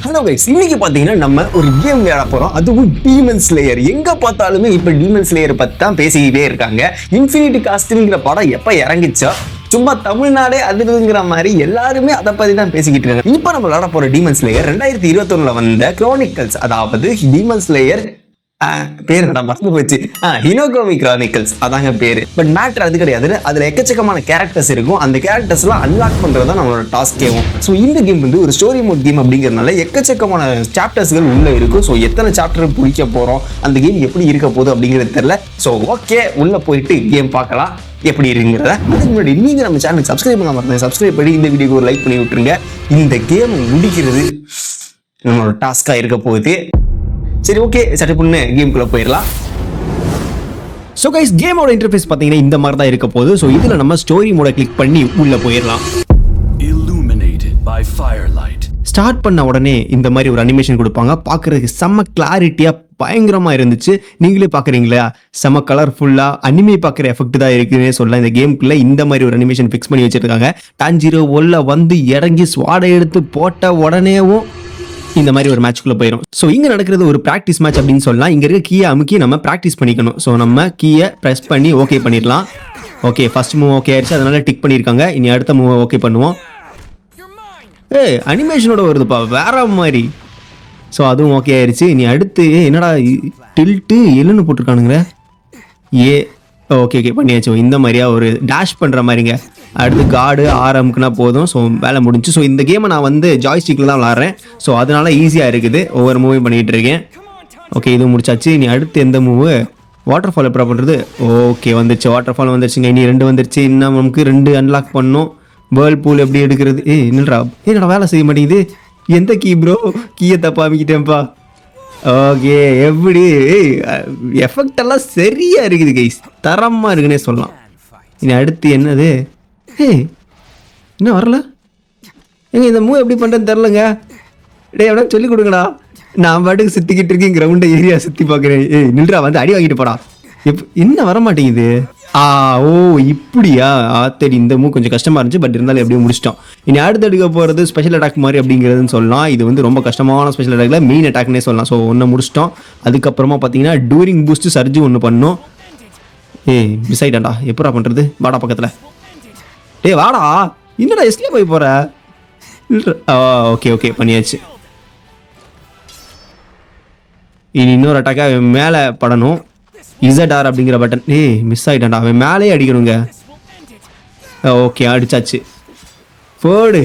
Hello guys, இன்னைக்கு பாத்தீங்கன்னா நம்ம ஒரு கேம் விளையாட போறோம். அதுவும் டீமன் ஸ்லேயர். எங்க பார்த்தாலுமே இப்ப டீமன் ஸ்லேயர் பத்தி தான் பேசிக்கிட்டே இருக்காங்க. இன்ஃபினிட்டி காஸ்ட்ங்கிற படம் எப்ப இறங்கிச்சோ சும்மா தமிழ்நாடே அதிர்ந்துங்கிற மாதிரி எல்லாருமே அதை பத்தி தான் பேசிக்கிட்டு இருக்காங்க. இப்ப நம்ம விளையாட போற டீமன் ஸ்லேயர் 2021 வந்த குரோனிக்கல்ஸ், அதாவது டீமன் ஸ்லேயர் பேர் மறந்து போச்சு, ஹினோகோமி கிரானிக்கல்ஸ் அதாங்க பேரு. பட் மேட்டர் அது கிடையாது. அதுல எக்கச்சக்கமான கேரக்டர்ஸ் இருக்கும். அந்த கேரக்டர்ஸ் எல்லாம் அன்லாக் பண்றது தான் நம்மளோட டாஸ்கேவும். ஸோ இந்த கேம் வந்து ஒரு ஸ்டோரி மோட் கேம் அப்படிங்கிறதுனால எக்கச்சக்கமான சாப்டர்ஸ்கள் உள்ள இருக்கும். ஸோ எத்தனை சாப்டர் பிடிக்க போறோம், அந்த கேம் எப்படி இருக்க போகுது அப்படிங்கிறது தெரியல. ஸோ ஓகே, உள்ள போயிட்டு கேம் பார்க்கலாம் எப்படி இருக்குங்கிறத. அதுக்கு முன்னாடி நீங்க நம்ம சேனலுக்கு சப்ஸ்கிரைப் பண்ண மாட்டேங்க, சப்ஸ்கிரைப் பண்ணி இந்த வீடியோக்கு ஒரு லைக் பண்ணி விட்டுருங்க. இந்த கேம் முடிக்கிறது நம்மளோட டாஸ்கா இருக்க போகுது. சரி, ஓகே, சட்டை பொண்ணு கேம்குள்ள போயிடலாம். ஸோ கைஸ், கேமோட இன்டர்ஃபேஸ் பார்த்தீங்கன்னா இந்த மாதிரி தான் இருக்க போகுது. ஸோ இதில் நம்ம ஸ்டோரி மோட கிளிக் பண்ணி உள்ள போயிடலாம். ஸ்டார்ட் பண்ண உடனே இந்த மாதிரி ஒரு அனிமேஷன் கொடுப்பாங்க. பார்க்குறதுக்கு செம்ம கிளாரிட்டியாக பயங்கரமாக இருந்துச்சு. நீங்களே பார்க்குறீங்களா, செம்ம கலர்ஃபுல்லாக அனிமே பார்க்குற எஃபெக்ட் தான் இருக்குன்னே சொல்லலாம். இந்த கேமுக்குள்ளே இந்த மாதிரி ஒரு அனிமேஷன் ஃபிக்ஸ் பண்ணி வச்சுருக்காங்க. டான்ஜிரோ உள்ள வந்து இறங்கி ஸ்வாடை எடுத்து போட்ட உடனேவும் இந்த மாதிரி ஒரு மேட்ச்க்குள்ள போயிடும். ஸோ இங்க நடக்கிறது ஒரு ப்ராக்டிஸ் மேட்ச் அப்படின்னு சொல்லலாம். இங்க இருக்க கீயை அமுக்கி நம்ம ப்ராக்டிஸ் பண்ணிக்கணும். ஸோ நம்ம கீயை ப்ரெஸ் பண்ணி ஓகே பண்ணிடலாம். ஓகே, ஃபர்ஸ்ட் மூவ் ஓகே ஆயிடுச்சு, அதனால டிக் பண்ணியிருக்காங்க. இனி அடுத்த மூவ் ஓகே பண்ணுவோம். அனிமேஷனோட வருதுப்பா வேற மாதிரி. ஸோ அதுவும் ஓகே ஆயிடுச்சு. இனி அடுத்து என்னடா டில்ட்டு எல்லுன்னு போட்டிருக்கானுங்க. ஓகே பண்ணியாச்சு. இந்த மாதிரியா ஒரு டேஷ் பண்ணுற மாதிரிங்க. அடுத்து கார்டு ஆரம்பிக்குனா போதும். ஸோ வேலை முடிஞ்சு. ஸோ இந்த கேமை நான் வந்து ஜாய்ஸ்டிக்கில் தான் விளாட்றேன். ஸோ அதனால ஈஸியாக இருக்குது. ஒவ்வொரு மூவும் பண்ணிகிட்டு இருக்கேன். ஓகே, இது முடிச்சாச்சு. இனி அடுத்து எந்த மூவு, வாட்டர் ஃபால் எப்போ பண்ணுறது. ஓகே வந்துருச்சு, வாட்டர் ஃபால் வந்துருச்சுங்க. இனி 2 வந்துருச்சு. இன்னும் நமக்கு 2 அன்லாக் பண்ணணும். வேர்ல் பூல் எப்படி எடுக்கிறது. என்னடா வேலை செய்ய மாட்டேங்குது. எந்த கீ ப்ரோ, கீயை தப்பா அமைக்கிட்டேன்ப்பா. ஓகே, எப்படி எஃபெக்ட் எல்லாம் சரியா இருக்குது கைஸ், தரமாக இருக்குன்னே சொல்லலாம். இனி அடுத்து என்னது, என்ன வரல எங்க இந்த மூவ் எப்படி பண்ணுறேன்னு தெரிலங்க. எவ்வளோ சொல்லிக் கொடுங்கடா. நான் பாட்டுக்கு சுற்றிக்கிட்டு இருக்கேன், கிரவுண்டை ஏரியா சுற்றி பார்க்குறேன். நில்றா, வந்து அடி வாங்கிட்டு போடா. என்ன வர மாட்டேங்குது. ஓ இப்படியா. சரி, இந்த மூவ் கொஞ்சம் கஷ்டமாக இருந்துச்சு. பட் இருந்தாலும் எப்படியும் முடிச்சிட்டோம். இனி அடுத்து எடுக்க போகிறது ஸ்பெஷல் அட்டாக் மாதிரி அப்படிங்கிறதுன்னு சொல்லலாம். இது வந்து ரொம்ப கஷ்டமான ஸ்பெஷல் அட்டாக்ல மெயின் அட்டாக்னே சொல்லலாம். ஸோ ஒன்று முடிச்சிட்டோம். அதுக்கப்புறமா பார்த்தீங்கன்னா டூரிங் பூஸ்ட் சர்ஜி ஒன்று பண்ணோம். மிஸ் ஆகிட்டான்டா. எப்படா பண்ணுறது. வாடா பக்கத்தில். வாடா. என்னடா எஸ்கேப் போய் போகிற. ஓகே பண்ணியாச்சு. இனி இன்னொரு அட்டாக்காக மேலே படணும். ZR அப்படிங்கிற பட்டன். மிஸ் ஆகிட்டான்டா. அவன் மேலே அடிக்கணுங்க. ஓகே, அடிச்சாச்சு. போடு.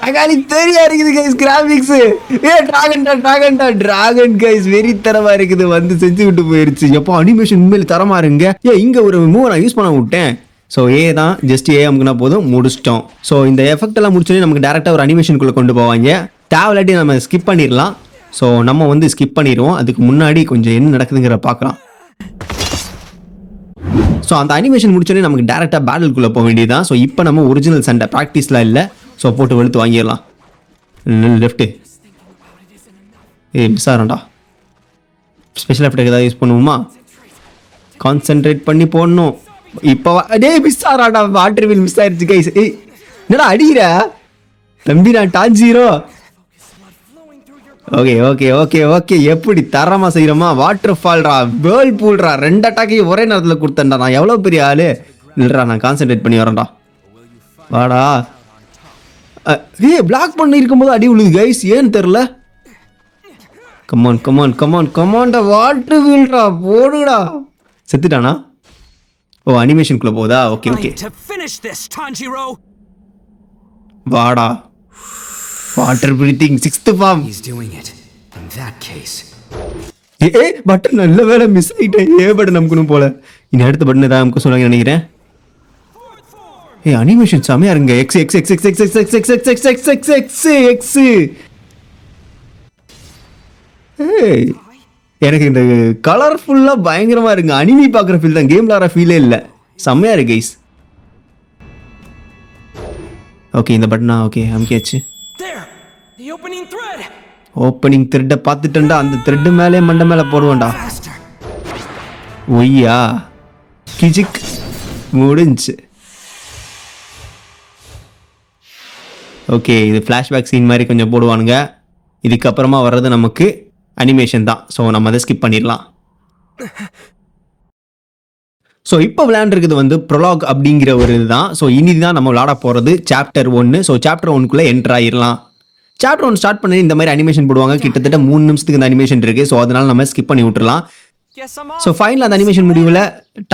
தகாலி தெரியா இருக்குது கைஸ் கிராபிக்ஸ். டிராகன் கைஸ் வெறித்தரமா இருக்குது. வந்து செஞ்சு விட்டு போயிருச்சு. எப்போ அனிமேஷன் உண்மையில தரமா இருங்க. இங்க ஒரு மூவ் நான் யூஸ் பண்ண விட்டேன். ஸோ தான் ஜஸ்ட் அமுக்குனா போதும், முடிச்சிட்டோம். ஸோ இந்த எஃபெக்ட் எல்லாம் முடிச்சோடனே நமக்கு டேரெக்டாக ஒரு அனிமேஷனுக்குள்ளே கொண்டு போவாங்க. தேவையில்லாட்டி நம்ம ஸ்கிப் பண்ணிடலாம். ஸோ நம்ம வந்து ஸ்கிப் பண்ணிடுவோம். அதுக்கு முன்னாடி கொஞ்சம் என்ன நடக்குதுங்கிற பார்க்கலாம். ஸோ அந்த அனிமேஷன் முடிச்சோடனே நமக்கு டேரெக்டாக பேட்டிலுக்குள்ளே போக வேண்டியதுதான். ஸோ இப்போ நம்ம ஒரிஜினல் சண்டை ப்ராக்டிஸ்லாம் இல்லை. ஸோ போட்டு வெளுத்து வாங்கிடலாம். லெஃப்ட்டு மிஸ் ஆகிறேன்டா. ஸ்பெஷல் எஃபெக்ட் ஏதாவது யூஸ் பண்ணுவோமா. கான்சென்ட்ரேட் பண்ணி போடணும். இப்போ மிஸ் ஆகிறான்டா. வாட்டர் வீல் மிஸ் ஆயிடுச்சு கைஸ். என்னடா அடிக்கிற தம்பி, நான் டான்ஜிரோ. ஓகே எப்படி தரமா செய்யறோமா. வாட்டர் ஃபால்ரா, வேர்ல் பூல்ரா, 2 அட்டாக்கையும் ஒரே நேரத்தில் கொடுத்தேன்டா. நான் எவ்வளோ பெரிய ஆளு. இல்லைடா, நான் கான்சென்ட்ரேட் பண்ணி வரேன்டா. வாடா. பிளாக் பண்ணி இருக்கும்போது அடி விழுது கைஸ், ஏன்னு தெரில. கமான்டா. வாட்டர் வீல்ரா, போடுடா. செத்துட்டானா. அனிமேஷனுக்குள்ள போதா. ஓகே வாடா. Water breathing 6th form. Button நல்ல வேலை மிஸ் ஆயிட்டேன். பட்டன் நமக்கு போல. இனி அடுத்த பட்டன் ஏதாவது நமக்கு சொல்லுவாங்க நினைக்கிறேன். அனிமேஷன் செமையா இருங்க. எக்ஸ். எனக்கு இந்த கலர்ஃபுல்லாக பயங்கரமாக இருக்குங்க. அனிமி பார்க்குற ஃபீல் தான், கேம் விளாட்ற ஃபீலே இல்லை. செம்மையாக இருக்கு கைஸ். ஓகே, இந்த பட்டனா ஓகே அமுக்கியாச்சு. ஓப்பனிங் த்ரெட்டை பார்த்துட்டேன்டா. அந்த த்ரெட்டு மேலே மண்டை மேலே போடுவேன்டா. ஒய்யா கிஜிக் முடிஞ்சு. ஓகே, இது ஃப்ளாஷ்பேக் சீன் மாதிரி கொஞ்சம் போடுவானுங்க. இதுக்கப்புறமா வர்றது நமக்கு அனிமேஷன் தான். ஸோ நம்ம அதை ஸ்கிப் பண்ணிடலாம். ஸோ இப்போ விளையாண்டுருக்குது வந்து ப்ரொலாக் அப்படிங்கிற ஒரு இதுதான். ஸோ இனி தான் நம்ம விளையாட போகிறது சாப்டர் 1. ஸோ சாப்டர் 1க்குள்ளே என்டர் ஆயிடலாம். சாப்டர் 1 ஸ்டார்ட் பண்ணி இந்த மாதிரி அனிமேஷன் போடுவாங்க. கிட்டத்தட்ட 3 நிமிஷத்துக்கு இந்த அனிமேஷன் இருக்குது. ஸோ அதனால நம்ம ஸ்கிப் பண்ணி விட்டுறலாம். ஸோ ஃபைனல் அந்த அனிமேஷன் முடிவில்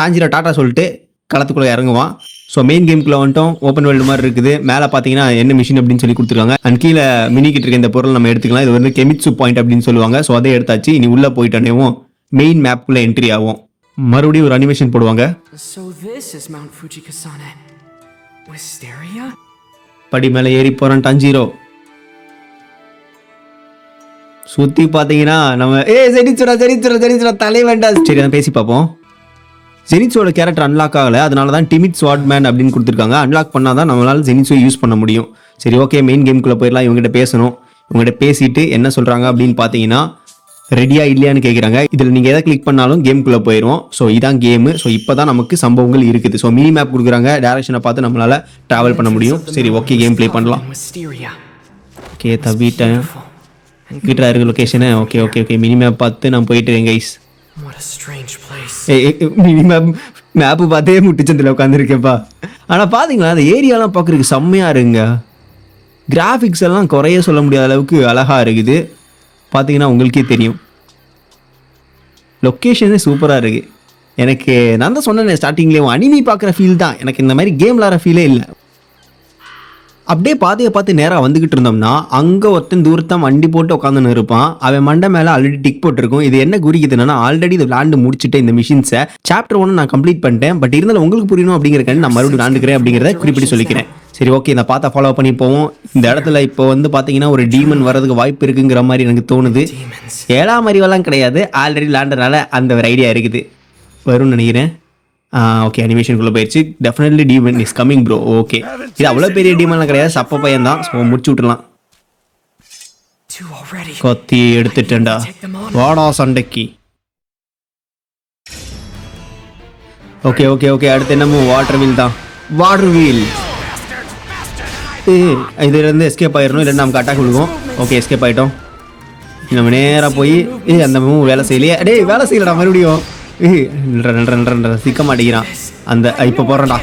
டாஞ்சிரோ டாட்டா சொல்லிட்டு களத்துக்குள்ளே இறங்குவான். ஸோ மெயின் கேமுக்குள்ளே வந்துட்டோம். ஓப்பன் வேர்ல்டு மாதிரி இருக்குது. மேலே பார்த்தீங்கன்னா என்ன மிஷின் அப்படின்னு சொல்லி கொடுத்துருக்காங்க. அண்ட் கீழே மினிக்கிட்டு இருக்க இந்த பொருள் நம்ம எடுத்துக்கலாம். இது வந்து கெமிட்சு பாயிண்ட் அப்படின்னு சொல்லுவாங்க. ஸோ அதை எடுத்தாச்சு. இனி உள்ளே போயிட்டோன்னேவும் மெயின் மேப்புக்குள்ளே என்ட்ரி ஆகும். மறுபடியும் ஒரு அனிமேஷன் போடுவாங்க. படி மேலே ஏறி போகிறான் டாஞ்சிரோ. சுற்றி பார்த்தீங்கன்னா நம்ம ஜெனிட்ஸோட தலைவன்டா. சரி அதை பேசி பார்ப்போம். ஜெனிட்ஸோட கேரக்டர் அன்லாக் ஆகலை. அதனால தான் டிமிட் ஸ்வாட்மேன் அப்படின்னு கொடுத்துருக்காங்க. அன்லாக் பண்ணால் தான் நம்மளால் ஜெனிட்ஸோ யூஸ் பண்ண முடியும். சரி ஓகே, மெயின் கேமுக்குள்ளே போயிடலாம். இவங்ககிட்ட பேசணும். இவங்ககிட்ட பேசிட்டு என்ன சொல்கிறாங்க அப்படின்னு பார்த்தீங்கன்னா, ரெடியா இல்லையான்னு கேட்குறாங்க. இதில் நீங்கள் எதை கிளிக் பண்ணாலும் கேமுக்குள்ளே போயிடும். ஸோ இதான் கேமு. ஸோ இப்போ தான் நமக்கு சம்பவங்கள் இருக்குது. ஸோ மினி மேப் கொடுக்குறாங்க. டேரக்ஷனை பார்த்து நம்மளால் ட்ராவல் பண்ண முடியும். சரி ஓகே, கேம் ப்ளே பண்ணலாம். ஓகே தவிட்டேன். கிட்ட இருக்க location. Okay okay okay mini map பார்த்து நான் போயிட்டு இருக்கேன் கைஸ். மினி மேப்பு பார்த்தே முட்டிச்சந்தில் உட்காந்துருக்கேப்பா. ஆனால் பார்த்தீங்களா அந்த ஏரியாலாம் பார்க்குறதுக்கு செம்மையாக இருக்குங்க. கிராஃபிக்ஸ் எல்லாம் குறைய சொல்ல முடியாத அளவுக்கு அழகாக இருக்குது. பார்த்தீங்கன்னா உங்களுக்கே தெரியும். லொக்கேஷனே சூப்பராக இருக்குது. எனக்கு நான் தான் சொன்னேன் ஸ்டார்டிங்லேயும் அனிமி பார்க்குற ஃபீல் தான். எனக்கு இந்த மாதிரி கேம் விளாட்ற ஃபீலே இல்லை. அப்படியே பாதையை பார்த்து நேராக வந்துக்கிட்டு இருந்தோம்னா அங்கே ஒருத்தன் தூரத்தான் வண்டி போட்டு உட்காந்துன்னு இருப்பான். அவன் மண்டை மேலே ஆல்ரெடி டிக் போட்டிருக்கும். இது என்ன குறிக்குதுன்னா, ஆல்ரெடி இது விளாண்டு முடிச்சுட்டு இந்த மிஷின்ஸை சாப்டர் 1 நான் கம்ப்ளீட் பண்ணிட்டேன். பட் இருந்தாலும் உங்களுக்கு புரியணும் அப்படிங்கிறக்காண்டி நான் மறுபடியும் விளாண்டுக்கிறேன் அப்படிங்கிறத குறிப்பிட்டு சொல்லிக்கிறேன். சரி ஓகே, இந்த பார்த்தா ஃபாலோ பண்ணி போவோம். இந்த இடத்துல இப்போ வந்து பார்த்தீங்கன்னா ஒரு டீமன் வரதுக்கு வாய்ப்பு இருக்குங்கிற மாதிரி எனக்கு தோணுது. 7ஆம் அறிவெல்லாம் கிடையாது, ஆல்ரெடி விளாண்டனால அந்த ஒரு ஐடியா இருக்குது. வரும்னு நினைக்கிறேன். ஓகே அனிமேஷனுக்குள்ளே போயிடுச்சு. Definitely demon is coming bro. Okay, இது அவ்வளோ பெரிய டீமன்லாம் கிடையாது, சப்ப பையன் தான். ஸோ முடிச்சு விட்டுலாம். கொத்தி எடுத்துட்டேன்டா, வாடா சண்டைக்கு. ஓகே ஓகே ஓகே அடுத்து என்னமோ வாட்டர் வீல் தான். வாட்டர் வீல் இதுலேருந்து எஸ்கேப் ஆயிடணும், இல்லைன்னா நமக்கு அட்டாக் கொடுக்கும். ஓகே எஸ்கேப் ஆகிட்டோம். நம்ம நேராக போய் அந்த மூவ் வேலை செய்யலையே. டேய் வேலை செய்யலடா மறுபடியும். சிக்க மாட்டேங்கிறான் அந்த. இப்போ போடுறேன்டா.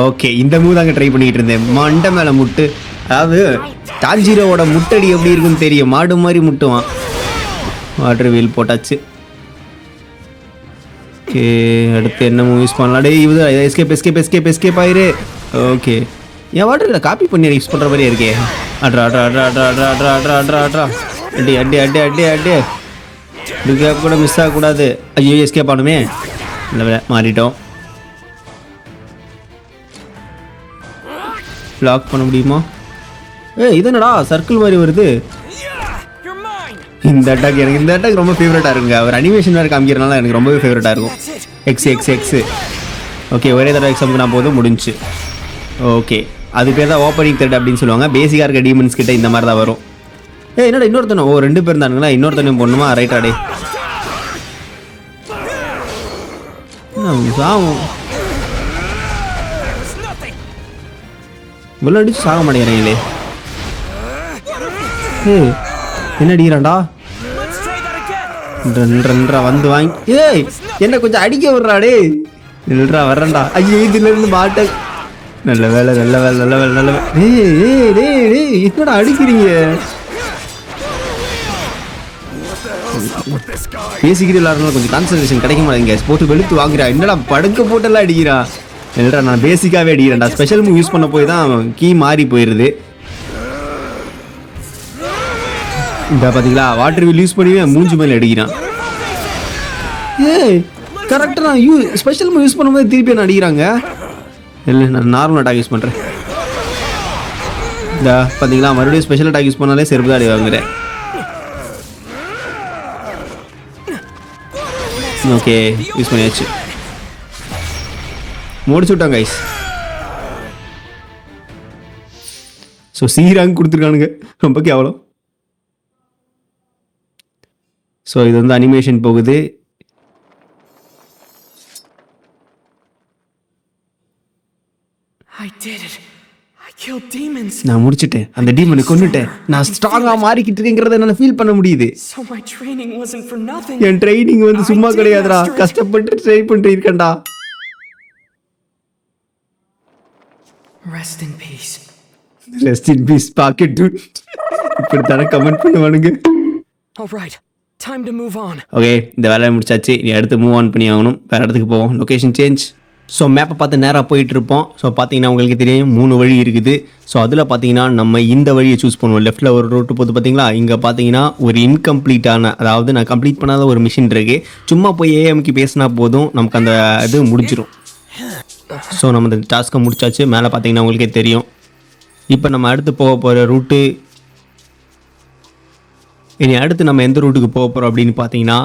ஓகே இந்த மூவ் தாங்க ட்ரை பண்ணிக்கிட்டு இருந்தேன். மண்டை மேலே முட்டு. அதாவது டாஞ்சிரோவோட முட்டடி எப்படி இருக்குன்னு தெரியும். மாடு மாதிரி முட்டுவான். வாட்டர் வீல் போட்டாச்சு. ஓகே அடுத்து என்ன மூவ் யூஸ் பண்ணலாம். டே இது எஸ்கேப் எஸ்கேப் எஸ்கேப் எஸ்கேப் ஆயிரு. ஓகே என் வாட்டரில் காப்பி பண்ணி யூஸ் பண்ணுற மாதிரியே இருக்கே. அட்ரா அட்ரா அட்ரா அட்ரா அட்ரா அட்ரா அட்ரா அட்ரா அட்ரா அடி அடி அடி அடி அடி. இதுக்காக கூட மிஸ் ஆகக்கூடாது. ஐயோ எஸ்கேப் ஆனுமே. இல்லை மாறிட்டோம். லாக் பண்ண முடியுமா? இது என்னடா சர்க்கிள் மாதிரி வருது. இந்த அட்டாக் எனக்கு இந்த அட்டாக் ரொம்ப ஃபேவரட்டாக இருக்குங்க. ஒரு அனிமேஷன் வேறு காமிக்கிறனால எனக்கு ரொம்பவே ஃபேவரட்டாக இருக்கும். X X x. ஓகே ஒரே தடவை எக்ஸாமுக்கு நான் போதும் முடிஞ்சு. ஓகே அது பேர் தான் ஓப்பனிங் த்ரெட் அப்படின்னு சொல்லுவாங்க. பேசிக்காக இருக்க டீமன்ஸ் கிட்ட இந்த மாதிரி தான் வரும். என்னடா இன்னொருத்தனும் 2 பேர் தானுங்களா. இன்னொருத்தனையும் பொண்ணுமா ரைட்டாடே. சாகும் இவ்வளோ அடிச்சு சாக மாட்டேங்கிறீங்களே. என்ன அடிக்கிறான்டா. வந்து வாங்கி ஏய் என்ன கொஞ்சம் அடிக்க விடுறாடே. நில்றா வர்றேன்டா. ஐயோ இதுல இருந்து மாட்ட. நல்ல வேலை நல்ல வேலை நல்ல வேலை நல்ல வேலை. என்னடா அடிக்கிறீங்க. பேசிக்கிட்டு விளாட்றதுனால கொஞ்சம் கான்சன்ட்ரேஷன் கிடைக்க மாட்டேங்க. போட்டு வெளுத்து வாங்குறா. என்னடா படுக்க போட்டெல்லாம் அடிக்கிறா. இல்லைடா நான் பேசிக்காகவே அடிக்கிறேன்டா. ஸ்பெஷல் மூவ் யூஸ் பண்ண போய் தான் கீ மாறி போயிடுது. இந்த பார்த்தீங்களா வாட்டர் வீல் யூஸ் பண்ணி மூஞ்சி மேலே அடிக்கிறான். கரெக்டாக நான் ஸ்பெஷல் மூவ் யூஸ் பண்ணும்போது திருப்பி என்ன அடிக்கிறாங்க. இல்லை நான் நார்மல் அட்டாக் யூஸ் பண்ணுறேன். இந்த பார்த்தீங்களா மறுபடியும் ஸ்பெஷல் அட்டாக் யூஸ் பண்ணாலே செருப்பு தான் அடி வாங்குறேன். ஓகே யூஸ் பண்ணியாச்சு. முடிச்சு விட்டாங்க கைஸ். ஸோ சீராங்க கொடுத்துருக்கானுங்க. ரொம்ப கேவலம். ஸோ இது வந்து அனிமேஷன் போகுது. I did it. I Killed demons. நான் முடிச்சிட்டேன், அந்த டீமனை கொன்னுட்டேன், நான் ஸ்ட்ராங்கா மாறிக்கிட்டு இருக்கேங்கிறத என்னால ஃபீல் பண்ண முடியுது. So my training wasn't for nothing. N training வந்து சும்மா கிடையாதுடா, கஷ்டப்பட்டு ட்ரை பண்ணிட்டு இருக்கேன்டா. Rest in peace. Rest in peace pocket dude. இப்படி தானே கமெண்ட் பண்ணுவானுங்க. All right, time to move on. Okay, இந்த வேலையை முடிச்சாச்சு. நீ அடுத்து மூவ் ஆன் பண்ணி ஆகணும், வேறு இடத்துக்கு போவோம். Location change. ஸோ மேப்பை பார்த்து நேராக போயிட்டு இருப்போம். ஸோ பார்த்தீங்கன்னா உங்களுக்கு தெரியும் 3 வழி இருக்குது. ஸோ அதில் பார்த்தீங்கன்னா நம்ம இந்த வழியை சூஸ் பண்ணுவோம். லெஃப்ட்டில் ஒரு ரோட்டு போது பார்த்தீங்களா, இங்கே பார்த்தீங்கன்னா ஒரு இன்கம்ப்ளீட்டான, அதாவது நான் கம்ப்ளீட் பண்ணாத ஒரு மிஷின் இருக்குது. சும்மா போய் ஏஎம்க்கு பேசினா போதும், நமக்கு அந்த இது முடிஞ்சிடும். ஸோ நம்ம இந்த டாஸ்க்கை முடிச்சாச்சு. மேலே பார்த்தீங்கன்னா உங்களுக்கே தெரியும். இப்போ நம்ம அடுத்து போக போகிற ரூட்டு, இனி அடுத்து நம்ம எந்த ரூட்டுக்கு போக போகிறோம் அப்படின்னு பார்த்தீங்கன்னா,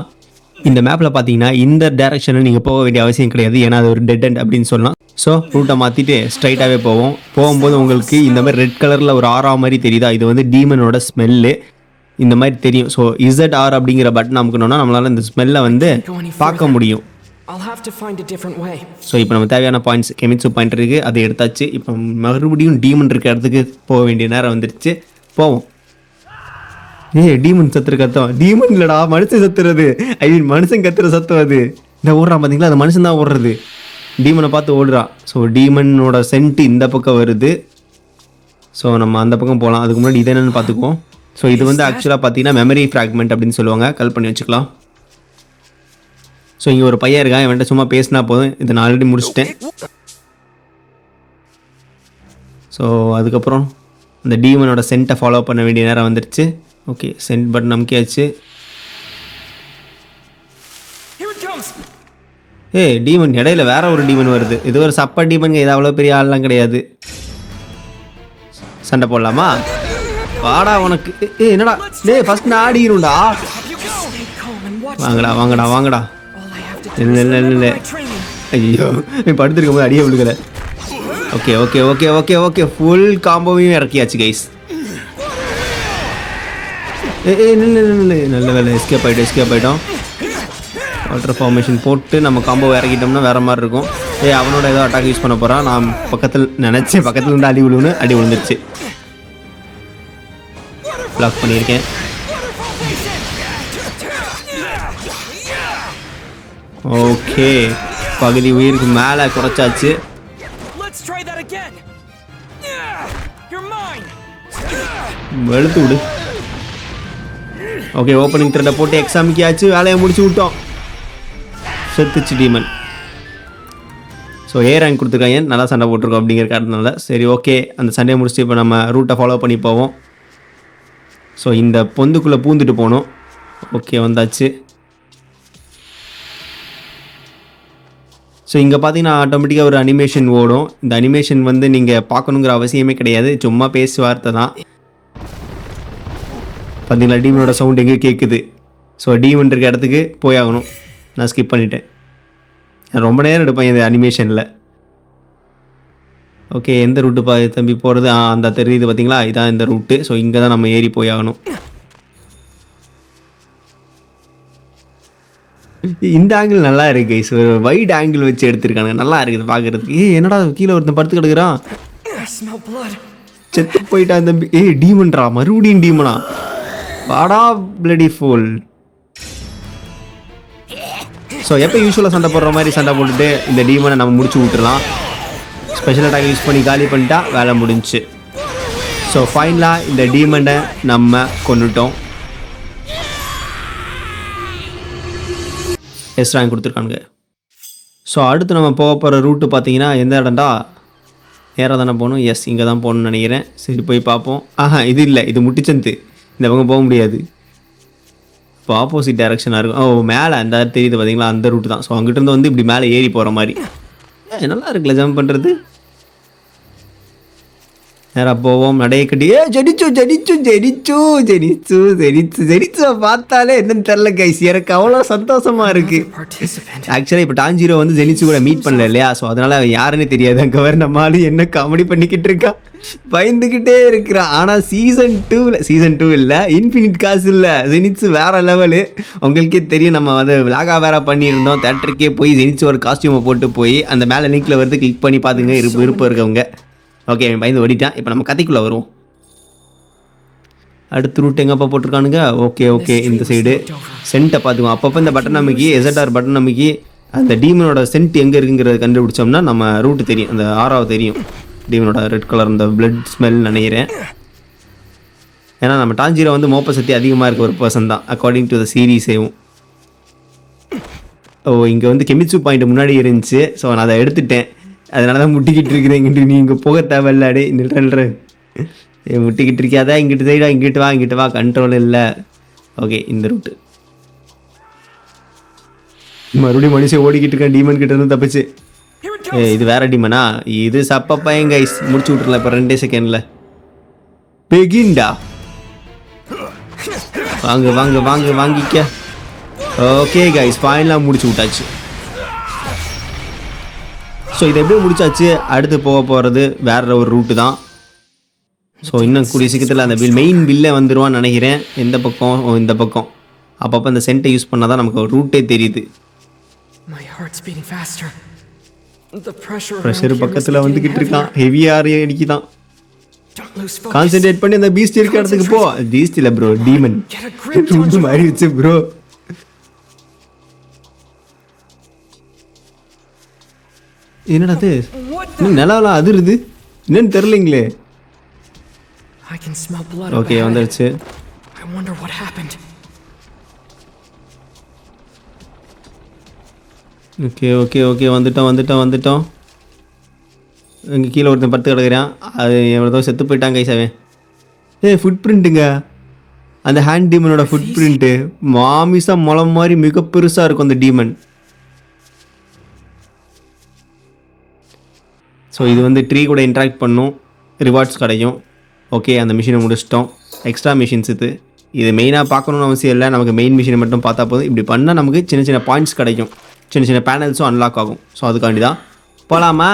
இந்த மேப்பில் பார்த்தீங்கன்னா இந்த டேரெக்ஷனில் நீங்கள் போக வேண்டிய அவசியம் கிடையாது, ஏன்னா அது ஒரு டெட் எண்ட் அப்படின்னு சொல்லலாம். ஸோ ரூட்டை மாற்றிட்டு ஸ்ட்ரைட்டாகவே போவோம். போகும்போது உங்களுக்கு இந்த மாதிரி ரெட் கலரில் ஒரு ஆரா மாதிரி தெரியுதா, இது வந்து டீமனோட ஸ்மெல்லு இந்த மாதிரி தெரியும். ஸோ ZR அப்படிங்கிற பட்டன் அமுக்கணும்னா நம்மளால் இந்த ஸ்மெல்லை வந்து பார்க்க முடியும். I'll have to find a different way. So இப்போ நம்ம தேவையான பாயிண்ட்ஸ் கெமிட்ஸு பாயிண்ட் இருக்குது, அதை எடுத்தாச்சு. இப்போ மறுபடியும் டீமன் இருக்க இடத்துக்கு போக வேண்டிய நேரம் வந்துடுச்சு. போவோம். டீமன் சத்துற கத்தம், டீமன் இல்லடா, மனுஷன் சத்துறது. ஐ மீன் மனுஷன் கத்துற சத்தம் அது. இந்த ஓடுறான் பார்த்தீங்களா, அது மனுஷன் தான் ஓடுறது, டீமனை பார்த்து ஓடுறான். ஸோ டீமனோட சென்ட்டு இந்த பக்கம் வருது. ஸோ நம்ம அந்த பக்கம் போகலாம். அதுக்கு முன்னாடி இது என்னென்னு பார்த்துக்குவோம். ஸோ இது வந்து ஆக்சுவலாக பார்த்தீங்கன்னா மெமரி ஃப்ராக்மெண்ட் அப்படின்னு சொல்லுவாங்க, கல் பண்ணி வச்சுக்கலாம். ஸோ இங்கே ஒரு பையன் இருக்கான், இவன்ட்ட சும்மா பேசினா போதும். இதை நான் ஆல்ரெடி முடிச்சிட்டேன். ஸோ அதுக்கப்புறம் அந்த டீமனோட சென்ட்டை ஃபாலோ பண்ண வேண்டிய நேரம் வந்துடுச்சு. ஓகே, சென்ட் பட்டன் நம்பிக்கையாச்சு. டீமன் இடையில வேற ஒரு டீமன் வருது. இது ஒரு சப்பா டீமன், இது அவ்வளோ பெரிய ஆள்லாம் கிடையாது. சண்டை போடலாமா? வாடா உனக்கு. என்னடா ஃபர்ஸ்ட் நான் ஆடிக்கணும்டா. வாங்கடா வாங்கடா வாங்கடா. இல்லை ஐயோ, நீ படுத்துருக்கும் போது அடியே விழுகலை. Okay okay okay okay okay, full காம்போவையும் இறக்கியாச்சு கைஸ். நல்ல வேலை, எஸ்கேப் ஆகிட்டோம். வாட்டர் ஃபார்மேஷன் போட்டு நம்ம காம்போ இறக்கிட்டோம்னா வேறு மாதிரி இருக்கும். அவனோட ஏதோ அட்டாக் யூஸ் பண்ண போகிறான். நான் பக்கத்தில் இருந்து அடி விழுந்துருச்சு. பிளாக் பண்ணியிருக்கேன். ஓகே, பகுதி உயிருக்கு மேலே குறைச்சாச்சு. வெளுத்து விடு. ஓகே, ஓப்பனிங் த்ரெட்டை போட்டு எக்ஸாமுக்கியாச்சு, வேலையை முடிச்சு விட்டோம். செத்துச்சு டீமன். ஸோ ரேங்க் கொடுத்துருக்காங்க, நல்லா சண்டை போட்டிருக்கோம் அப்படிங்கிற காரணத்தினால. சரி ஓகே, அந்த சண்டையை முடிச்சுட்டு இப்போ நம்ம ரூட்டை ஃபாலோ பண்ணி போவோம். ஸோ இந்த பொந்துக்குள்ளே பூந்துட்டு போகணும். ஓகே, வந்தாச்சு. ஸோ இங்கே பார்த்தீங்கன்னா ஆட்டோமேட்டிக்காக ஒரு அனிமேஷன் ஓடும். இந்த அனிமேஷன் வந்து நீங்கள் பார்க்கணுங்கிற அவசியமே கிடையாது, சும்மா பேசி வார்த்தை தான். பார்த்தீங்களா, டீமனோட சவுண்ட் எங்கே கேட்குது. ஸோ டீமன் இருக்க இடத்துக்கு போயாகணும். நான் ஸ்கிப் பண்ணிட்டேன், நான் ரொம்ப நேரம் எடுப்பேன் இந்த அனிமேஷனில். ஓகே, எந்த ரூட்டு தம்பி போகிறது? அந்த தெரியுது பார்த்தீங்களா, இதான் இந்த ரூட்டு. ஸோ இங்கே தான் நம்ம ஏறி போயாகணும். இந்த ஆங்கிள் நல்லா இருக்கு, ஸோ வைட் ஆங்கிள் வச்சு எடுத்துருக்காங்க, நல்லா இருக்குது பார்க்குறதுக்கு. என்னடா கீழே ஒருத்தன் படுத்து கிடக்குறான், செத்து போயிட்டான் தம்பி. டீமன்ரா, மறுபடியும் டீமனா? வாடா பிளடி ஃபுல். ஸோ எப்போ யூஸ்வலாக சண்டை போடுற மாதிரி சண்டை போட்டுட்டு இந்த டீமனை நம்ம முடிச்சு விட்டுறலாம். ஸ்பெஷல் அட்டாக் யூஸ் பண்ணி காலி பண்ணிட்டா வேலை முடிஞ்சிச்சு. ஸோ ஃபைனலாக இந்த டீமனை நம்ம கொண்டுட்டோம். எஸ் ரேங்க் கொடுத்துருக்கானுங்க. ஸோ அடுத்து நம்ம போக போகிற ரூட்டு பார்த்தீங்கன்னா எந்த இடம்டா? நேராக தானே போகணும். எஸ், இங்கே தான் போகணும்னு நினைக்கிறேன். சரி போய் பார்ப்போம். இது இல்லை, இது முட்டிச்சந்து, இந்த பக்கம் போக முடியாது. இப்போ ஆப்போசிட் டைரக்ஷனாக இருக்கும். மேலே அந்த தெரியுது பார்த்தீங்களா, அந்த ரூட்டு தான். ஸோ அங்கிட்டிருந்து வந்து இப்படி மேலே ஏறி போகிற மாதிரி. நல்லா இருக்குல்ல ஜம்ப் பண்ணுறது. நேராக போவோம், நடைய கட்டி. ஜெனிச்சு பார்த்தாலே என்னன்னு தெரில கைஸ், எனக்கு அவ்வளோ சந்தோஷமா இருக்கு. ஆக்சுவலாக இப்போ டான்ஜீரோ வந்து ஜெனிச்சு கூட மீட் பண்ணல இல்லையா, ஸோ அதனால யாருன்னு தெரியாது. அங்கே வர நம்மளால என்ன காமெடி பண்ணிக்கிட்டு இருக்கா, பயந்துக்கிட்டே இருக்கிறான். ஆனால் சீசன் 2 இல்லை, இன்ஃபினிட் காசு இல்லை, ஜெனிச்சு வேற லெவலு. உங்களுக்கே தெரியும், நம்ம வந்து விளாகா வேற பண்ணியிருந்தோம். தேட்டருக்கே போய் ஜெனிச்சு ஒரு காஸ்டியூமை போட்டு போய் அந்த மேலே லிங்க்ல வந்து கிளிக் பண்ணி பார்த்துங்க, விருப்பம் இருக்கவங்க. ஓகே பயந்து ஓடிட்டான். இப்போ நம்ம கதைக்குள்ளே வருவோம். அடுத்த ரூட் எங்கப்பா போட்டிருக்கானுங்க? ஓகே ஓகே இந்த சைடு சென்ட்டை பார்த்துக்குவோம். அப்பப்போ இந்த பட்டன் அமைக்கி எஸ்ஆர் பட்டன் அமைக்கி அந்த டீமனோட சென்ட் எங்கே இருக்குங்கிறத கண்டுபிடிச்சோம்னா நம்ம ரூட்டு தெரியும், அந்த ஆறாவது தெரியும். டீமனோட ரெட் கலர் அந்த பிளட் ஸ்மெல் நினைக்கிறேன். ஏன்னா நம்ம டான்ஜீரோ வந்து மோப்ப சக்தி அதிகமாக இருக்க ஒரு பர்சன் தான் அக்கார்டிங் டு த சீரீஸேவும். இங்கே வந்து கெமிட்சு பாயிண்ட் முன்னாடி இருந்துச்சு. ஸோ நான் அதை எடுத்துட்டேன். அதனால தான் முட்டிக்கிட்டு இருக்கிறேன். இங்கிட்டு நீ இங்கே போக தேவையில்லாடே நில்ற முட்டிக்கிட்டு இருக்கியாதா? இங்கிட்டு சைடா, இங்கிட்டு வா கண்ட்ரோல் இல்லை. ஓகே இந்த ரூட்டு மறுபடியும் மனுஷன் ஓடிக்கிட்டு இருக்கேன். டீமன் கிட்ட இருந்து தப்பிச்சு. இது வேற டீமனா? இது சப்ப பையன் கைஸ். முடிச்சு விட்டுருலாம் இப்போ 2 செகண்டில். பெகின்டா வாங்கிக்க. ஓகே கைஸ் ஃபைனலாக முடிச்சு விட்டாச்சு. ஸோ இதை எப்படியும் முடிச்சாச்சு. அடுத்து போக போகிறது வேற ஒரு ரூட்டு தான். ஸோ இன்னும் கூடிய சீக்கிரத்தில் அந்த மெயின் வில்லே வந்துடுவான்னு நினைக்கிறேன். எந்த பக்கம்? இந்த பக்கம். அப்பப்போ அந்த சென்ட்டை யூஸ் பண்ணால் தான் நமக்கு ஒரு ரூட்டே தெரியுது. ப்ரெஷர் பக்கத்தில் வந்துக்கிட்டு இருக்கான். ஹெவியாக அடிக்குதான். கான்சென்ட்ரேட் பண்ணி அந்த பீஸ்ட் இருக்க இடத்துக்கு போ. பீஸ்ட் இல்லை ப்ரோ, டீமன் மாதிரி வச்சு ப்ரோ. என்னடா அது? நிலவெல்லாம் அதிருது என்னன்னு தெரியலங்களே. ஓகே வந்துருச்சு. ஓகே ஓகே ஓகே வந்துட்டோம். இங்கே கீழே ஒருத்தன் படுத்து கிடக்குறான். அது எவ்வளோ செத்து போயிட்டான் கைசாவே. ஃபுட் பிரிண்ட்டுங்க. அந்த ஹேண்ட் டீமனோட ஃபுட் பிரிண்ட்டு மாமிசா முளம் மாதிரி மிக பெருசாக இருக்கும் அந்த டீமன். ஸோ இது வந்து ட்ரீ கூட இன்ட்ராக்ட் பண்ணும், ரிவார்ட்ஸ் கிடைக்கும். ஓகே அந்த மிஷினை முடிச்சிட்டோம். எக்ஸ்ட்ரா மிஷின்ஸ் இது மெயினாக பார்க்கணுன்னு அவசியம் இல்லை. நமக்கு மெயின் மிஷினை மட்டும் பார்த்தா போதும். இப்படி பண்ணால் நமக்கு சின்ன சின்ன பாயிண்ட்ஸ் கிடைக்கும், சின்ன சின்ன பேனல்ஸும் அன்லாக் ஆகும். ஸோ அதுக்காண்டி தான் போகலாமா?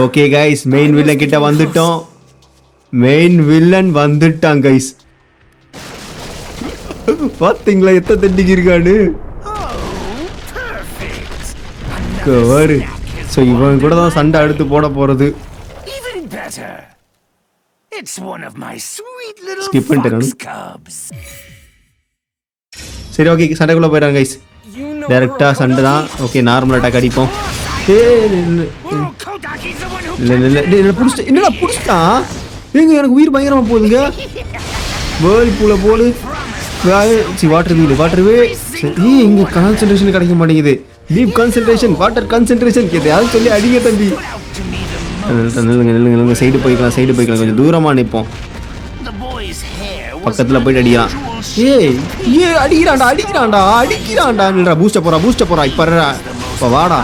ஓகே கைஸ் மெயின் வில்லன் கிட்ட வந்துட்டோம். மெயின் வில்லன் வந்துட்டான் கைஸ். பார்த்தீங்களா எத்த தட்டிக்கு இருக்கான்னு. ஸோ இவன் கூட தான் சண்டை அடுத்து போட போகிறது. ஸ்கிப் பண்ணிட்டேன். சரி ஓகே சண்டைக்குள்ளே போயிடாங்க கைஸ். டேரெக்டாக சண்டை தான். ஓகே நார்மல் அட்டாக் அடிப்போம். என்னடா பிடிச்சிட்டான்? ஏங்க எனக்கு உயிர் பயங்கரமாக போகுதுங்க. வேர்ல் பூல போடு வாட்டர் வே. இங்கே கான்சன்ட்ரேஷன் கிடைக்க மாட்டேங்குது. டீப் கான்சன்ட்ரேஷன், வாட்டர் கான்சன்ட்ரேஷன் யாரும் சொல்லி அடிங்க தம்பி. நில்லுங்க சைடு போய்க்கலாம் கொஞ்சம் தூரமாக நிற்போம். பக்கத்தில் போயிட்டு அடிக்கிறான். அடிக்கிறான்டா. பூஸ்ட போறா இப்போ வாடா.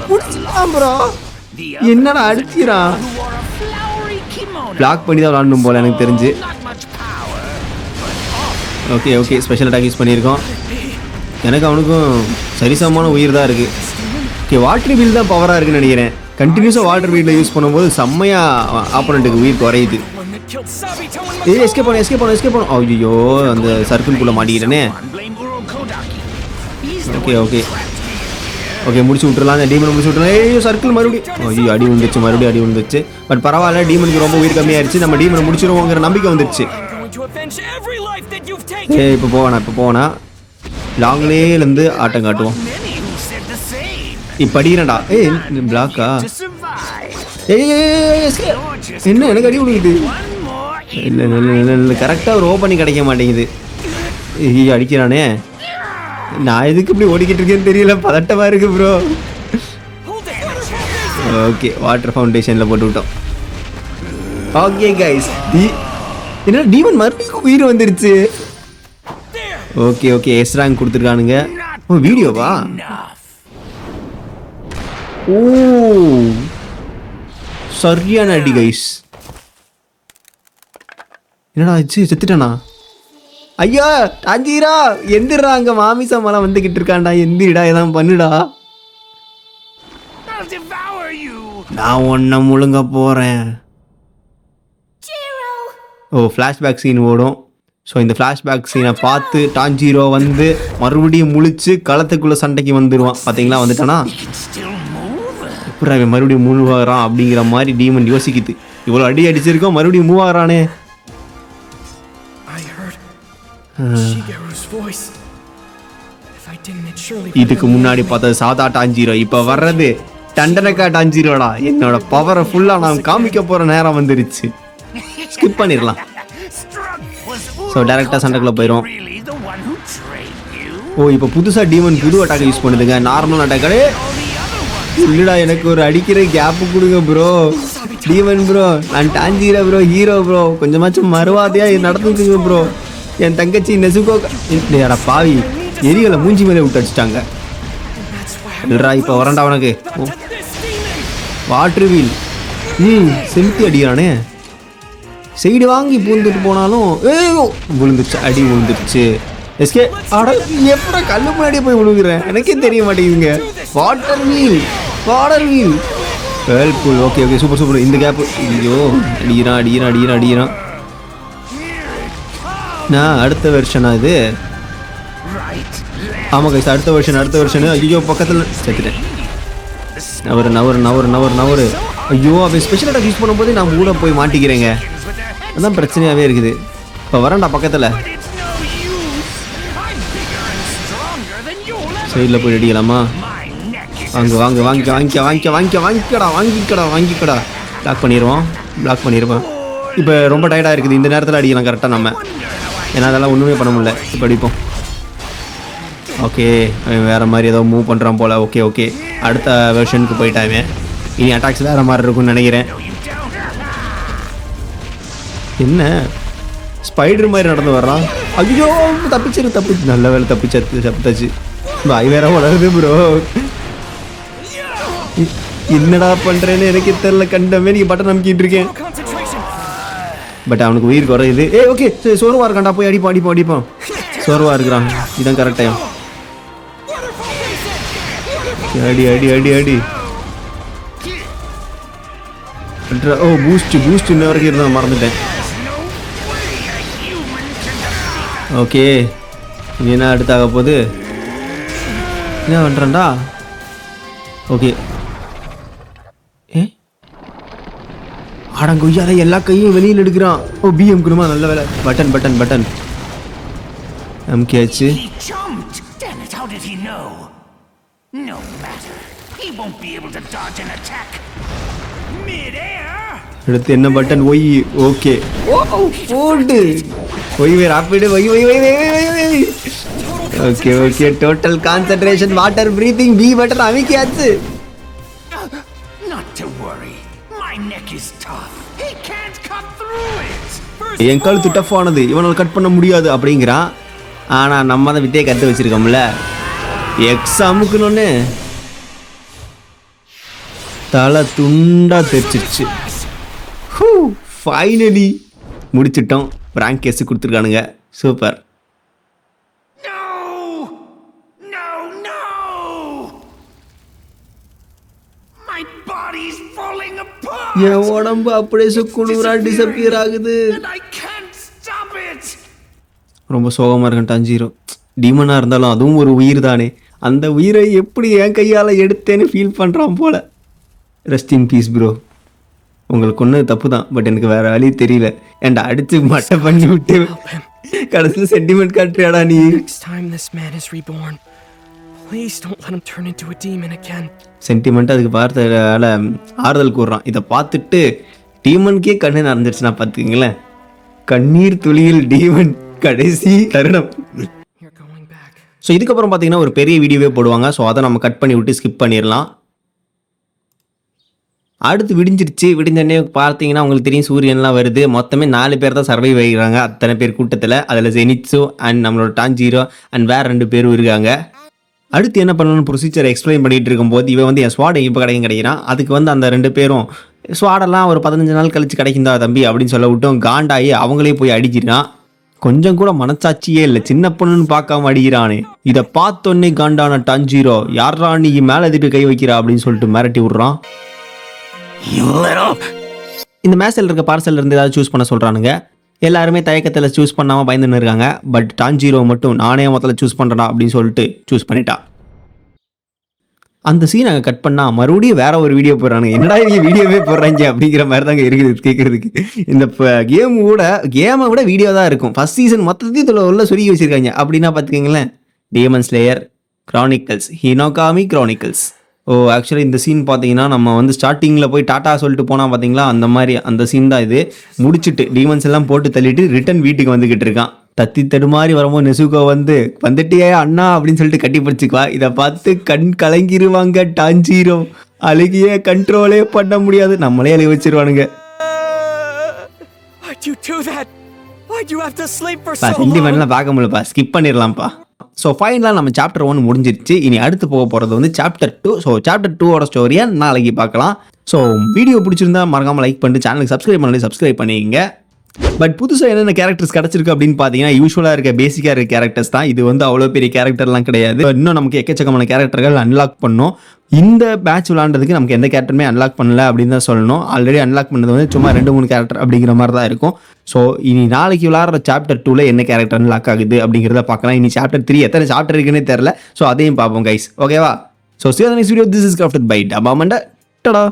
பிடிச்சிட்டான் ப்ரோ. என்னடா அடிக்கிறான்? பிளாக் பண்ணி தான் விளாடணும் போல எனக்கு தெரிஞ்சு. ஓகே ஸ்பெஷல் அட்டாக் யூஸ் பண்ணியிருக்கோம். எனக்கு அவனுக்கும் சரிசமமான உயிர் தான் இருக்குது. ஓகே வாட்டர் வீல் தான் பவராக இருக்குன்னு நினைக்கிறேன். கண்டினியூஸாக வாட்டர் வீலில் யூஸ் பண்ணும்போது செம்மையாக ஆப்போனண்ட்டுக்கு உயிர் குறையுது. எஸ்கேப் பண்ணோம். ஐயோ அந்த சர்க்கிள்குள்ளே மாட்டிக்கிட்டேனே. ஓகே முடிச்சு விட்டுறலாம். அந்த டீமனை முடிச்சு விட்டுறலாம். ஐயோ சர்க்கிள் மறுபடியும் அடி விழுந்துச்சு. பட் பரவாயில்ல, டீமனுக்கு ரொம்ப உயிர் கம்மியாயிருச்சு. நம்ம டீமனை முடிச்சிருவோங்கிற நம்பிக்கை வந்துடுச்சு. இப்போ போவேனா லாங்லேருந்து ஆட்டம் காட்டுவோம். இப்போ அடிக்கிறேன்டா. பிளாக்கா? என்ன எனக்கு அடி விழுகுது? இல்லை கரெக்டாக ஒரு ஓப்பனிங் கிடைக்க மாட்டேங்குது. அடிக்கிறானே. நான் எதுக்கு இப்படி ஓடிக்கிட்டு இருக்கேன்னு தெரியல. பதட்டமாக இருக்கு ப்ரோ. ஓகே வாட்டர் ஃபவுண்டேஷனில் போட்டு விட்டோம். ஓகே கைஸ் என்ன டீமன் மறுபடியும் உயிர் வந்துருச்சு. ஓகே எஸ் ரேங்க் கொடுத்துருக்கானுங்க. வீடியோவா? சரியான அடி கைஸ். என்னடா ஆச்சு? செத்துட்டானா? ஐயா டான்ஜீரோ எந்திரா. அங்கே மாமிசா மலை வந்துக்கிட்டு இருக்கான்டா. எந்திரிடா எதாவது பண்ணுடா. நான் ஒன்றை முழுங்க போகிறேன். ஃப்ளாஷ்பேக் சீன் ஓடும். ஸோ இந்த ஃப்ளாஷ்பேக் சீனை பார்த்து டான்ஜீரோ வந்து மறுபடியும் முழிச்சு களத்துக்குள்ளே சண்டைக்கு வந்துடுவான். பார்த்தீங்களா வந்துட்டானா, எப்படி அவன் மறுபடியும் மூவ் ஆகிறான் அப்படிங்கிற மாதிரி டீமன் யோசிக்குது. இவ்வளோ அடி அடிச்சிருக்கோம், மறுபடியும் மூவ் ஆகிறானே. இதுக்கு முன்னாடி பார்த்தது சாதா டான்ஜீரோ, இப்போ வர்றது டண்டனக்கா டான்ஜீரோடா. என்னோட பவரை ஃபுல்லாக நான் காமிக்க போகிற நேரம் வந்துருச்சு. ஸ்கிப் பண்ணிடலாம். ஸோ டேரெக்டாக சண்டைக்குள்ளே போயிடும். ஓ இப்போ புதுசாக டீமன் புது அட்டாக் யூஸ் பண்ணுதுங்க. நார்மல் அட்டாக்கே இல்லைடா, எனக்கு ஒரு அடிக்கிற கேப்பு கொடுங்க ப்ரோ. டீமன் ப்ரோ, நான் டான்ஜீரோ ப்ரோ, ஹீரோ ப்ரோ, கொஞ்சமாச்சும் மறுவாதையாக நடந்துக்குங்க ப்ரோ. என் தங்கச்சி நெசுகோ இல்லையாடா பாவி, எரிகளை மூஞ்சி மேலே விட்டு அடிச்சிட்டாங்க. இல்லைடா இப்போ வரண்டா உனக்கு. வாட்டர் வீல் செலுத்தி அடிக்கிறானே. சைடு வாங்கி பூந்துட்டு போனாலும் விழுந்துருச்சு, அடி விழுந்துருச்சு. எஸ்கே ஆட எப்படா கல்லு முன்னாடியே போய் விழுகுறேன், எனக்கே தெரிய மாட்டேங்குதுங்க. Water wheel whirlpool. Okay okay super super. இந்த கேப்பு ஐயோ அடிக்கிறான். நான் அடுத்த வெர்ஷனா இது? ஆமாம் கைஸ் அடுத்த வெர்ஷனு. ஐயோ பக்கத்தில் செத்துட்டேன். நவரு. ஐயோ அவன் ஸ்பெஷல் அட்டாக் யூஸ் பண்ணும்போது நான் கூட போய் மாட்டிக்கிறேங்க. அதான் பிரச்சனையாகவே இருக்குது. இப்போ வரேன்டா பக்கத்தில். சைடில் போய் அடிக்கலாமா? வாங்கிக்கடா. பிளாக் பண்ணிடுவோம். இப்போ ரொம்ப டயர்டாக இருக்குது. இந்த நேரத்தில் அடிக்கலாம் கரெக்டாக நம்ம, ஏன்னா அதெல்லாம் ஒன்றுமே பண்ண முடியல. இப்போ அடிப்போம். ஓகே வேறு மாதிரி ஏதோ மூவ் பண்ணுறான் போல். ஓகே அடுத்த வெர்ஷனுக்கு போயிட்டாங்க. இனி அட்டாக்ஸ் வேறு மாதிரி இருக்கும்னு நினைக்கிறேன். என்ன ஸ்பைடர் மாதிரி நடந்து வர்றான். ஐயோ தப்பிச்சு நல்ல வேலை தப்பிச்சாச்சு. பாய் வேற வளருது ப்ரோ. என்னடா பண்ணுறேன்னு எனக்கு தெரியல. கண்டமே நீங்கள் பட்டன் நம்பிக்கிட்டு இருக்கேன். பட் அவனுக்கு உயிர் குறையுது. ஓகே சரி சோர்வா இருக்கான்டா, போய் அடிப்பான். சோர்வா இருக்கிறான், இதான் கரெக்ட் டைம். அடி. ஓ பூஸ்ட் இன்ன வரைக்கும் இருந்தால் மறந்துட்டேன். ஓகே இனி என்ன அடுத்தாக போகுது? என்ன பண்ணுறேன்டா? ஓகே ஆடங்கொய்யாத எல்லா கையும் வெளியில் எடுக்கிறான். ஓ பிஎம் குடுமா, நல்ல வேலை. பட்டன் அமுக்கியாச்சு. அடுத்து என்ன பட்டன்? ஒய். ஓகே போடு Y rapid. Okay total concentration. Water breathing. B button அமைக்கியாச்சு. என் கழுத்து டஃப்பானது, இவனால் கட் பண்ண முடியாது அப்படிங்கிறான். ஆனால் நம்ம தான் வித்தையை கற்று வச்சிருக்கோம்ல. எக்ஸாமுக்குன்னு தலை துண்டா தெரிச்சிருச்சு. ஃபைனலி முடிச்சிட்டோம். ரேங்க் கேஸ் கொடுத்துருக்கானுங்க. சூப்பர். என் உடம்பு அப்படியே சுக்குனூரா டிசப்பியர் ஆகுது. ரொம்ப சோகமாக இருக்கேன் டான்ஜீரோ. டீமனாக இருந்தாலும் அதுவும் ஒரு உயிர் தானே. அந்த உயிரை எப்படி என் கையால் எடுத்தேன்னு ஃபீல் பண்ணுறான் போல. Rest in piece bro. உங்களுக்கு ஒன்று தப்பு தான், பட் எனக்கு வேறு வழி தெரியல. ஏன்டா அடித்து மட்டை பண்ணி விட்டு கடைசியில் சென்டிமெண்ட் காட்டுறியாடா நீ. சென்டிமெண்ட் அதுக்கு பார்த்ததால ஆறுதல் கூறுறான். இதை பார்த்துட்டு டீமனுக்கே கண்ணு நடந்துருச்சுன்னா பார்த்துக்கிங்களேன். கண்ணீர் துளியில் டீமன் கடைசி தருணம். ஸோ இதுக்கப்புறம் பார்த்தீங்கன்னா ஒரு பெரிய வீடியோவே போடுவாங்க. ஸோ அதை நம்ம கட் பண்ணி விட்டு ஸ்கிப் பண்ணிடலாம். அடுத்து விடிஞ்சோடனே பார்த்தீங்கன்னா உங்களுக்கு தெரியும் சூரியன்லாம் வருது. மொத்தமே 4 பேர் தான் சர்வைவ் ஆகிக்கிறாங்க அத்தனை பேர் கூட்டத்தில். அதில் ஜெனிட்ஸு அண்ட் நம்மளோட டான்ஜீரோ அண்ட் வேறு 2 பேரும் இருக்காங்க. அடுத்து என்ன பண்ணணும்னு ப்ரொசீஜர் எக்ஸ்பிளைன் பண்ணிகிட்டு இருக்கும்போது இவன் வந்து என் ஸ்வாட் இப்போ கிடைக்கிறான். அதுக்கு வந்து அந்த 2 பேரும் ஸ்வாடெல்லாம் ஒரு 15 நாள் கழிச்சு கிடைக்குந்தா தம்பி அப்படின்னு சொல்ல விட்டோம். காண்டாயி அவங்களே போய் அடிக்கிறான். கொஞ்சம் கூட மனசாட்சியே இல்லை, சின்ன பொண்ணுன்னு பார்க்காம அடிக்கிறானே. இதை பார்த்தோன்னே காண்டான டான்ஜீரோ யாரா நீ மேலே எதிர்த்து கை வைக்கிறா அப்படின்னு சொல்லிட்டு மிரட்டி விட்றான். இந்த மேட்சில் இருக்க பார்சல் இருந்து ஏதாவது சூஸ் பண்ண சொல்கிறானுங்க. எல்லாருமே தயக்கத்தில் சூஸ் பண்ணாமல் பயந்துன்னு இருக்காங்க. பட் டான்ஜீரோ மட்டும் நானே முதல்ல சூஸ் பண்ணுறேன் அப்படின்னு சொல்லிட்டு சூஸ் பண்ணிட்டா. அந்த சீன் அங்கே கட் பண்ணால் மறுபடியும் வேற ஒரு வீடியோ போடுறானுங்க. என்னடா இவங்க வீடியோவே போடுறாங்க அப்படிங்கிற மாதிரி தாங்க இருக்குது கேட்குறதுக்கு. இந்த கேமை விட வீடியோ தான் இருக்கும். ஃபர்ஸ்ட் சீசன் மொத்தத்தையும் இதில் உள்ள சொருகி வச்சிருக்காங்க. அப்படின்னா பார்த்துக்கிங்களேன், demon slayer chronicles, Hinokami chronicles. Actually இந்த சீன் பார்த்தீங்கன்னா நம்ம வந்து ஸ்டார்டிங்கில் போய் டாட்டா சொல்லிட்டு போனால் பார்த்தீங்களா, அந்த மாதிரி அந்த சீன் தான் இது. முடிச்சுட்டு டீமன்ஸ் எல்லாம் போட்டு தள்ளிட்டு ரிட்டன் வீட்டுக்கு வந்துக்கிட்டு இருக்கான். தத்தி தடுமாறி வரும்போது நெசுகோ வந்துட்டியே அண்ணா அப்படின்னு சொல்லிட்டு கட்டி பிடிச்சிக்குவா. இதை பார்த்து கண் கலங்கிருவாங்க டான்ஜீரோ. அழுகிய கண்ட்ரோலே பண்ண முடியாது, நம்மளே அழுக வச்சிருவானுங்க. Why'd you do that? Why'd you have to sleep for so long? சென்டிமெண்ட்லாம் பார்க்க முடியலப்பா, ஸ்கிப் பண்ணிடலாம்ப்பா. ஸோ ஃபைனலாக நம்ம சாப்டர் 1 முடிஞ்சிருச்சு. இனி அடுத்து போக போகிறது வந்து சாப்டர் 2. ஸோ சாப்டர் 2ஓட ஸ்டோரியை நாளைக்கு பார்க்கலாம். ஸோ வீடியோ பிடிச்சிருந்தா மறக்காமல் லைக் பண்ணிட்டு சேனலுக்கு சப்ஸ்கிரைப் பண்ணிக்கங்க. பட் புதுசாக என்னென்ன கேரக்டர்ஸ் கிடச்சிருக்கு அப்படின்னு பார்த்தீங்கன்னா, யூஸ்வலாக இருக்க பேசிக்காக இருக்க கேரக்டர்ஸ் தான். இது வந்து அவ்வளோ பெரிய கேரக்டர்லாம் கிடையாது. இன்னும் நமக்கு எக்கச்சக்கமான கேரக்டர்கள் அன்லாக் பண்ணோம். இந்த பேட்ச் விளாண்டதுக்கு நமக்கு எந்த கேரக்டருமே அன்லாக் பண்ணல அப்படின்னு தான் சொல்லணும். ஆல்ரெடி அன்லாக் பண்ணது வந்து சும்மா 2-3 கேரக்டர் அப்படிங்கிற மாதிரி தான் இருக்கும். ஸோ இனி நாளைக்கு விளாட்ற சாப்டர் 2ல என்ன கேரக்டர் அன்லாக் ஆகுது அப்படிங்கிறத பார்க்கலாம். இனி சாப்டர் 3 எத்தனை சாப்டர் இருக்குன்னே தெரில. ஸோ அதையும் பார்ப்போம் கைஸ், ஓகேவா? So see you in the next video. This is crafted by Dabamanda. Ta-da!